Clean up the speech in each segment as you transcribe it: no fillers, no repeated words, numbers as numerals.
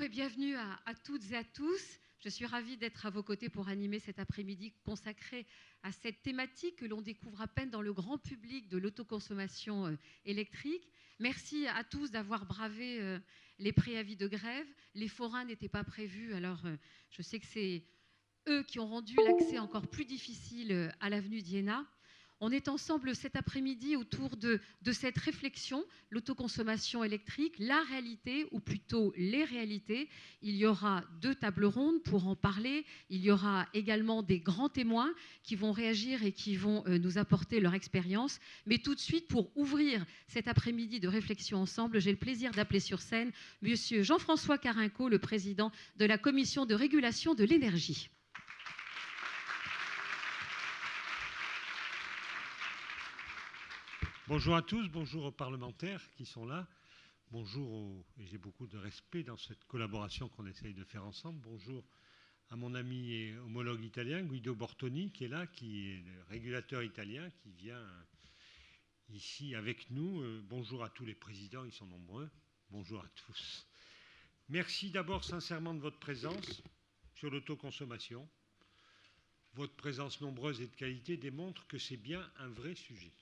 et bienvenue à toutes et à tous. Je suis ravie d'être à vos côtés pour animer cet après-midi consacré à cette thématique que l'on découvre à peine dans le grand public de l'autoconsommation électrique. Merci à tous d'avoir bravé les préavis de grève. Les forains n'étaient pas prévus, alors je sais que c'est eux qui ont rendu l'accès encore plus difficile à l'avenue d'Iéna. On est ensemble cet après-midi autour de cette réflexion, l'autoconsommation électrique, la réalité, ou plutôt les réalités. Il y aura 2 tables rondes pour en parler. Il y aura également des grands témoins qui vont réagir et qui vont nous apporter leur expérience. Mais tout de suite, pour ouvrir cet après-midi de réflexion ensemble, j'ai le plaisir d'appeler sur scène Monsieur Jean-François Carinco, le président de la Commission de régulation de l'énergie. Bonjour à tous, bonjour aux parlementaires qui sont là, bonjour, et j'ai beaucoup de respect dans cette collaboration qu'on essaye de faire ensemble, bonjour à mon ami et homologue italien Guido Bortoni qui est là, qui est le régulateur italien, qui vient ici avec nous. Bonjour à tous les présidents, ils sont nombreux, bonjour à tous. Merci d'abord sincèrement de votre présence sur l'autoconsommation. Votre présence nombreuse et de qualité démontre que c'est bien un vrai sujet.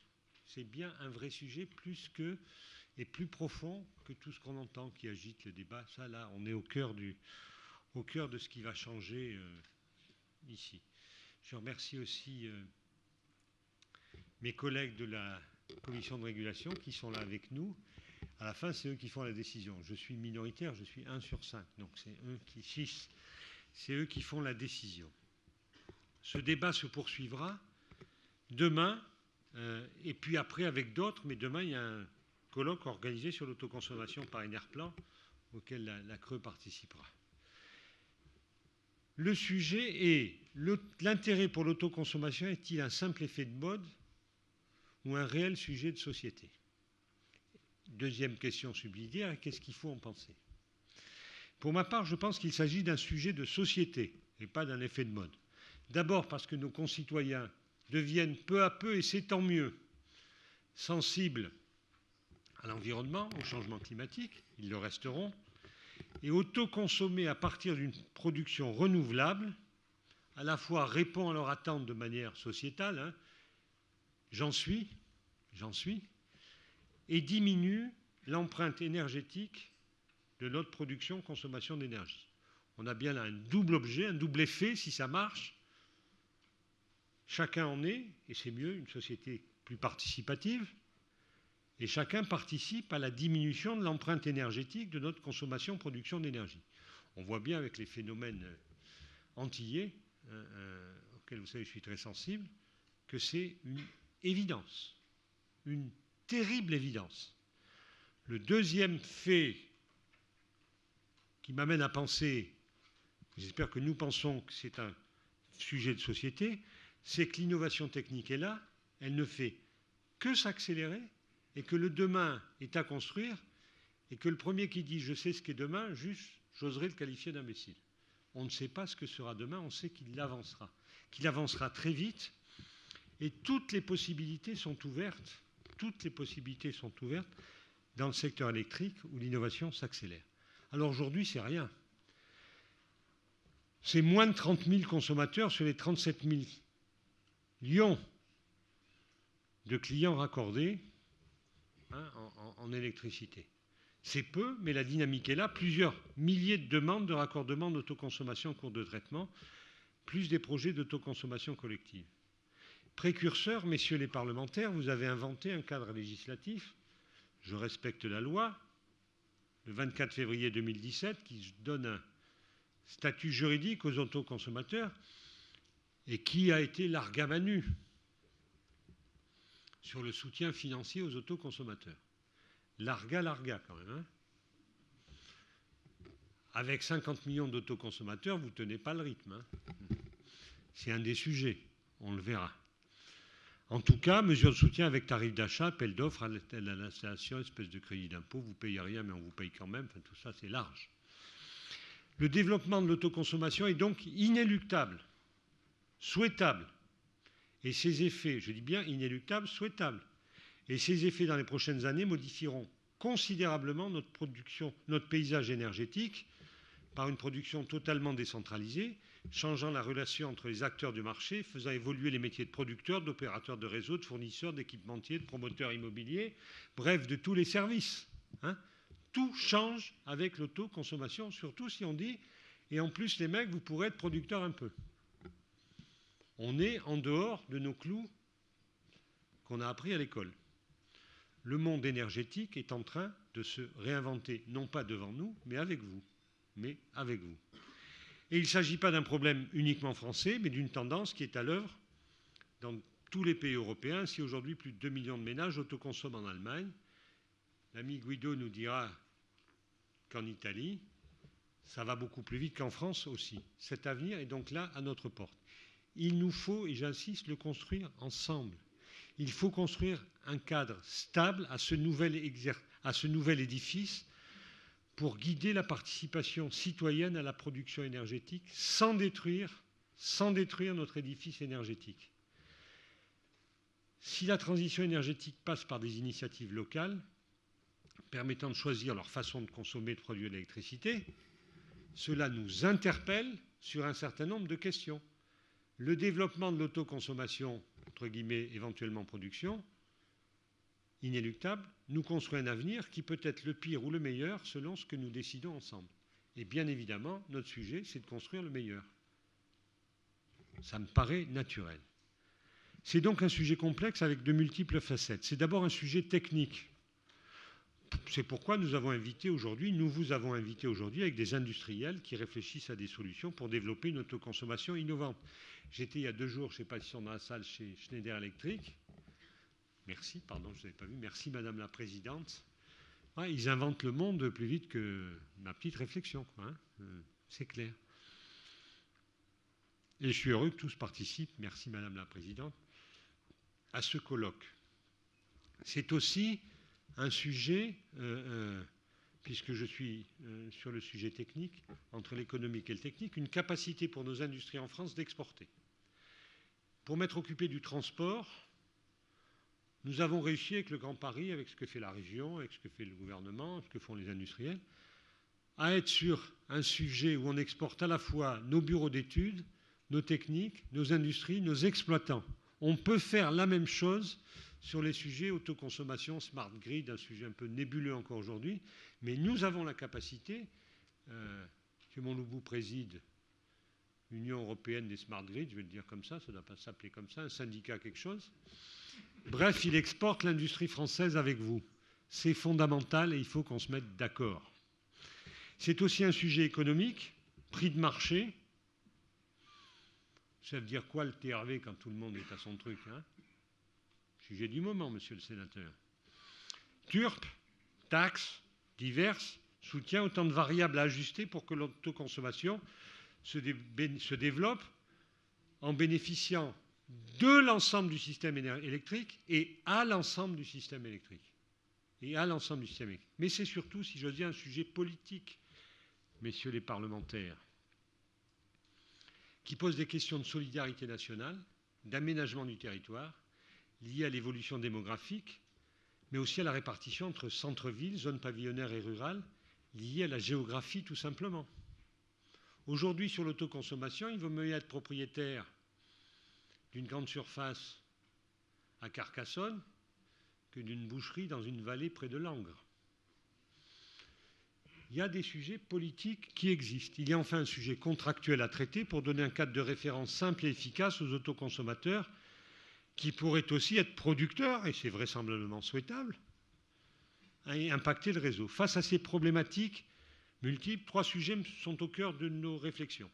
C'est bien un vrai sujet plus que et plus profond que tout ce qu'on entend qui agite le débat. Ça, là, on est au cœur de ce qui va changer ici. Je remercie aussi mes collègues de la commission de régulation qui sont là avec nous. À la fin, c'est eux qui font la décision. Je suis minoritaire, je suis 1 sur 5. Donc, c'est eux qui font la décision. Ce débat se poursuivra demain. Et puis après avec d'autres, mais demain il y a un colloque organisé sur l'autoconsommation par Enerplan auquel la Creux participera. Le sujet est l'intérêt pour l'autoconsommation est-il un simple effet de mode ou un réel sujet de société? Deuxième question subsidiaire, qu'est-ce qu'il faut en penser? Pour ma part, je pense qu'il s'agit d'un sujet de société et pas d'un effet de mode. D'abord parce que nos concitoyens deviennent peu à peu, et c'est tant mieux, sensibles à l'environnement, au changement climatique, ils le resteront, et autoconsommer à partir d'une production renouvelable, à la fois répond à leurs attentes de manière sociétale, hein, j'en suis, et diminue l'empreinte énergétique de notre production, consommation d'énergie. On a bien là un double objet, un double effet, si ça marche. Chacun en est, et c'est mieux, une société plus participative, et chacun participe à la diminution de l'empreinte énergétique de notre consommation, production d'énergie. On voit bien avec les phénomènes antillais, auxquels vous savez je suis très sensible, que c'est une évidence, une terrible évidence. Le deuxième fait qui m'amène à penser, j'espère que nous pensons que c'est un sujet de société, c'est que l'innovation technique est là, elle ne fait que s'accélérer et que le demain est à construire et que le premier qui dit « je sais ce qu'est demain », juste, j'oserais le qualifier d'imbécile. On ne sait pas ce que sera demain, on sait qu'il avancera très vite et toutes les possibilités sont ouvertes dans le secteur électrique où l'innovation s'accélère. Alors aujourd'hui, c'est rien. C'est moins de 30 000 consommateurs sur les 37 000 millions de clients raccordés en électricité. C'est peu, mais la dynamique est là. Plusieurs milliers de demandes de raccordement d'autoconsommation en cours de traitement, plus des projets d'autoconsommation collective. Précurseurs, messieurs les parlementaires, vous avez inventé un cadre législatif, je respecte la loi, le 24 février 2017, qui donne un statut juridique aux autoconsommateurs et qui a été largué à nu sur le soutien financier aux autoconsommateurs. Larga quand même. Hein, avec 50 millions d'autoconsommateurs, vous ne tenez pas le rythme. Hein. C'est un des sujets, on le verra. En tout cas, mesure de soutien avec tarif d'achat, appel d'offres à l'installation, espèce de crédit d'impôt, vous ne payez rien mais on vous paye quand même, enfin, tout ça c'est large. Le développement de l'autoconsommation est donc inéluctable, souhaitable. Et ses effets, je dis bien inéluctable, souhaitable. Et ces effets dans les prochaines années modifieront considérablement notre production, notre paysage énergétique, par une production totalement décentralisée, changeant la relation entre les acteurs du marché, faisant évoluer les métiers de producteurs, d'opérateurs de réseau, de fournisseurs, d'équipementiers, de promoteurs immobiliers, bref, de tous les services. Hein. Tout change avec l'autoconsommation, surtout si on dit, et en plus les mecs, vous pourrez être producteurs un peu. On est en dehors de nos clous qu'on a appris à l'école. Le monde énergétique est en train de se réinventer, non pas devant nous, mais avec vous. Et il ne s'agit pas d'un problème uniquement français, mais d'une tendance qui est à l'œuvre dans tous les pays européens. Si aujourd'hui plus de 2 millions de ménages autoconsomment en Allemagne, l'ami Guido nous dira qu'en Italie, ça va beaucoup plus vite qu'en France aussi. Cet avenir est donc là à notre porte. Il nous faut, et j'insiste, le construire ensemble. Il faut construire un cadre stable à ce nouvel édifice pour guider la participation citoyenne à la production énergétique sans détruire notre édifice énergétique. Si la transition énergétique passe par des initiatives locales permettant de choisir leur façon de consommer et de produire l'électricité, cela nous interpelle sur un certain nombre de questions. Le développement de l'autoconsommation, entre guillemets, éventuellement production, inéluctable, nous construit un avenir qui peut être le pire ou le meilleur selon ce que nous décidons ensemble. Et bien évidemment, notre sujet, c'est de construire le meilleur. Ça me paraît naturel. C'est donc un sujet complexe avec de multiples facettes. C'est d'abord un sujet technique. C'est pourquoi nous vous avons invité aujourd'hui avec des industriels qui réfléchissent à des solutions pour développer une autoconsommation innovante. J'étais il y a 2 jours, je ne sais pas si on est dans la salle, chez Schneider Electric. Merci, pardon, je ne vous avais pas vu. Merci, Madame la Présidente. Ouais, ils inventent le monde plus vite que ma petite réflexion, quoi, hein. C'est clair. Et je suis heureux que tous participent, merci Madame la Présidente, à ce colloque. C'est aussi un sujet, puisque je suis sur le sujet technique, entre l'économique et le technique, une capacité pour nos industries en France d'exporter. Pour m'être occupé du transport, nous avons réussi avec le Grand Paris, avec ce que fait la région, avec ce que fait le gouvernement, ce que font les industriels, à être sur un sujet où on exporte à la fois nos bureaux d'études, nos techniques, nos industries, nos exploitants. On peut faire la même chose sur les sujets autoconsommation, smart grid, un sujet un peu nébuleux encore aujourd'hui, mais nous avons la capacité, que Monloubou préside, Union européenne des smart grids, je vais le dire comme ça ne doit pas s'appeler comme ça, un syndicat quelque chose. Bref, il exporte l'industrie française avec vous. C'est fondamental et il faut qu'on se mette d'accord. C'est aussi un sujet économique, prix de marché. Ça veut dire quoi le TRV quand tout le monde est à son truc, hein? Sujet du moment, monsieur le sénateur. TURP, taxes diverses, soutien, autant de variables à ajuster pour que l'autoconsommation se développe en bénéficiant de l'ensemble du système électrique et à l'ensemble du système électrique. Mais c'est surtout, si j'ose dire, un sujet politique, messieurs les parlementaires, qui pose des questions de solidarité nationale, d'aménagement du territoire, liées à l'évolution démographique, mais aussi à la répartition entre centre-ville, zones pavillonnaires et rurales, liées à la géographie tout simplement. Aujourd'hui, sur l'autoconsommation, il vaut mieux être propriétaire d'une grande surface à Carcassonne que d'une boucherie dans une vallée près de Langres. Il y a des sujets politiques qui existent. Il y a enfin un sujet contractuel à traiter pour donner un cadre de référence simple et efficace aux autoconsommateurs qui pourraient aussi être producteurs, et c'est vraisemblablement souhaitable, et impacter le réseau. Face à ces problématiques multiples, 3 sujets sont au cœur de nos réflexions.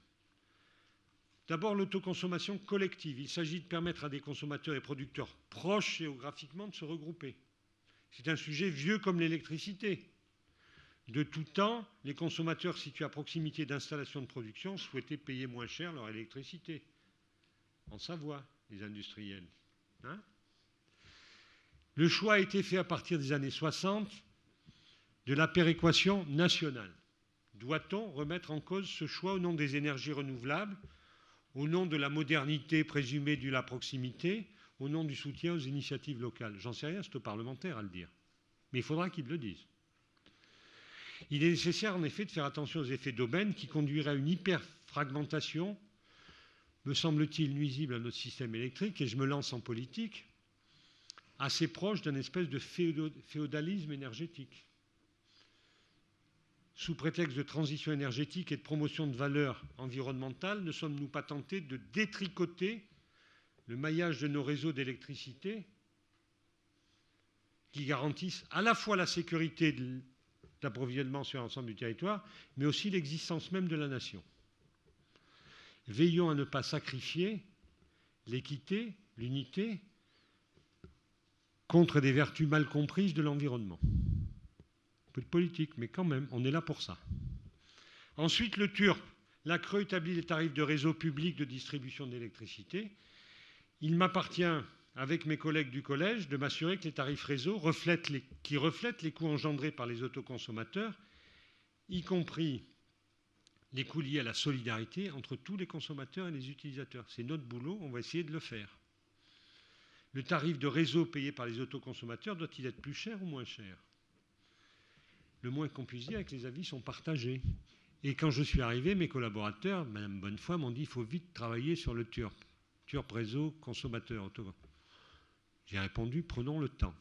D'abord, l'autoconsommation collective. Il s'agit de permettre à des consommateurs et producteurs proches géographiquement de se regrouper. C'est un sujet vieux comme l'électricité. De tout temps, les consommateurs situés à proximité d'installations de production souhaitaient payer moins cher leur électricité. En Savoie, les industriels. Hein? Le choix a été fait à partir des années 60 de la péréquation nationale. Doit-on remettre en cause ce choix au nom des énergies renouvelables, au nom de la modernité présumée de la proximité, au nom du soutien aux initiatives locales? J'en sais rien, c'est aux parlementaires à le dire. Mais il faudra qu'ils le disent. Il est nécessaire en effet de faire attention aux effets d'aubaine qui conduiraient à une hyperfragmentation, me semble-t-il nuisible à notre système électrique, et je me lance en politique, assez proche d'un espèce de féodalisme énergétique. Sous prétexte de transition énergétique et de promotion de valeurs environnementales, ne sommes-nous pas tentés de détricoter le maillage de nos réseaux d'électricité qui garantissent à la fois la sécurité d'approvisionnement sur l'ensemble du territoire, mais aussi l'existence même de la nation? Veillons à ne pas sacrifier l'équité, l'unité, contre des vertus mal comprises de l'environnement. Un peu de politique, mais quand même, on est là pour ça. Ensuite, le TURP. La CRE établit les tarifs de réseau public de distribution d'électricité. Il m'appartient, avec mes collègues du collège, de m'assurer que les tarifs réseau reflètent les coûts engendrés par les autoconsommateurs, y compris les coûts liés à la solidarité entre tous les consommateurs et les utilisateurs. C'est notre boulot, on va essayer de le faire. Le tarif de réseau payé par les autoconsommateurs doit-il être plus cher ou moins cher? Le moins qu'on puisse dire est que les avis sont partagés. Et quand je suis arrivé, mes collaborateurs, Madame Bonnefoy, m'ont dit qu'il faut vite travailler sur le TURP. TURP réseau consommateur. J'ai répondu, prenons le temps.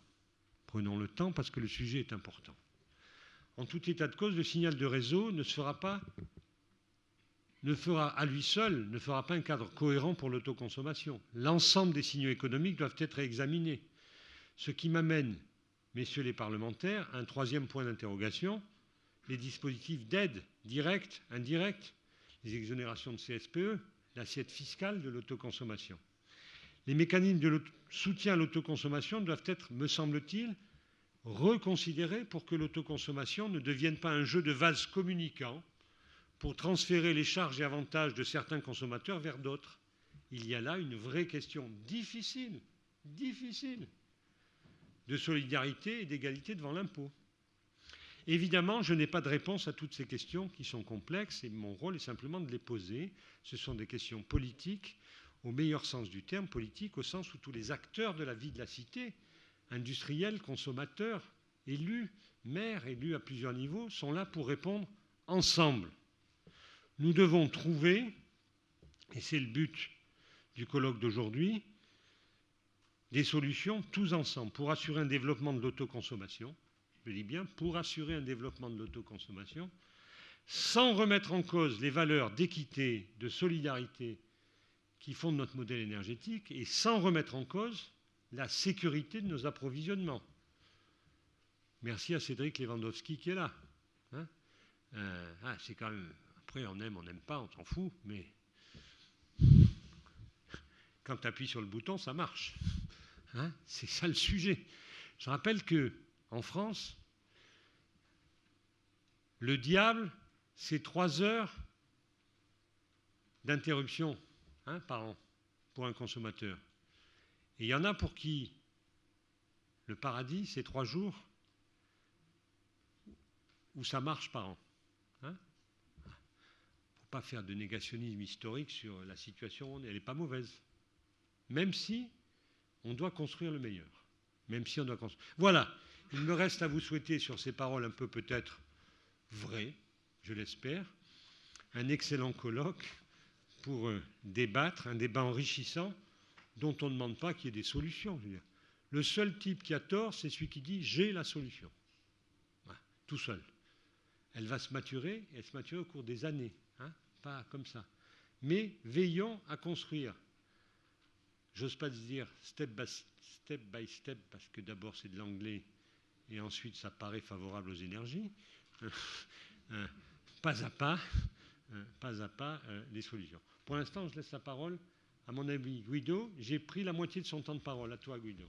Prenons le temps parce que le sujet est important. En tout état de cause, le signal de réseau ne fera à lui seul pas un cadre cohérent pour l'autoconsommation. L'ensemble des signaux économiques doivent être examinés. Ce qui m'amène, messieurs les parlementaires, à un troisième point d'interrogation, les dispositifs d'aide directe, indirecte, les exonérations de CSPE, l'assiette fiscale de l'autoconsommation. Les mécanismes de soutien à l'autoconsommation doivent être, me semble-t-il, reconsidérés pour que l'autoconsommation ne devienne pas un jeu de vases communicants pour transférer les charges et avantages de certains consommateurs vers d'autres. Il y a là une vraie question difficile de solidarité et d'égalité devant l'impôt. Évidemment, je n'ai pas de réponse à toutes ces questions qui sont complexes et mon rôle est simplement de les poser. Ce sont des questions politiques, au meilleur sens du terme, politique au sens où tous les acteurs de la vie de la cité, industriels, consommateurs, élus, maires, élus à plusieurs niveaux, sont là pour répondre ensemble. Nous devons trouver, et c'est le but du colloque d'aujourd'hui, des solutions tous ensemble pour assurer un développement de l'autoconsommation, je dis bien pour assurer un développement de l'autoconsommation, sans remettre en cause les valeurs d'équité, de solidarité qui fondent notre modèle énergétique et sans remettre en cause la sécurité de nos approvisionnements. Merci à Cédric Lewandowski qui est là. Hein, c'est quand même... Après, on aime, on n'aime pas, on s'en fout, mais quand tu appuies sur le bouton, ça marche. Hein, c'est ça le sujet. Je rappelle qu'en France, le diable, c'est 3 heures d'interruption par an pour un consommateur. Et il y en a pour qui le paradis, c'est 3 jours où ça marche par an. Pas faire de négationnisme historique sur la situation, elle n'est pas mauvaise. Même si on doit construire le meilleur. Voilà, il me reste à vous souhaiter sur ces paroles un peu peut-être vraies, je l'espère, un excellent colloque pour débattre, un débat enrichissant dont on ne demande pas qu'il y ait des solutions. Je veux dire. Le seul type qui a tort, c'est celui qui dit « j'ai la solution ». Voilà, tout seul. Elle va se maturer, et elle se maturer au cours des années. Pas comme ça. Mais veillons à construire, j'ose pas dire step by step, parce que d'abord c'est de l'anglais, et ensuite ça paraît favorable aux énergies, pas à pas les solutions. Pour l'instant, je laisse la parole à mon ami Guido. J'ai pris la moitié de son temps de parole. À toi, Guido.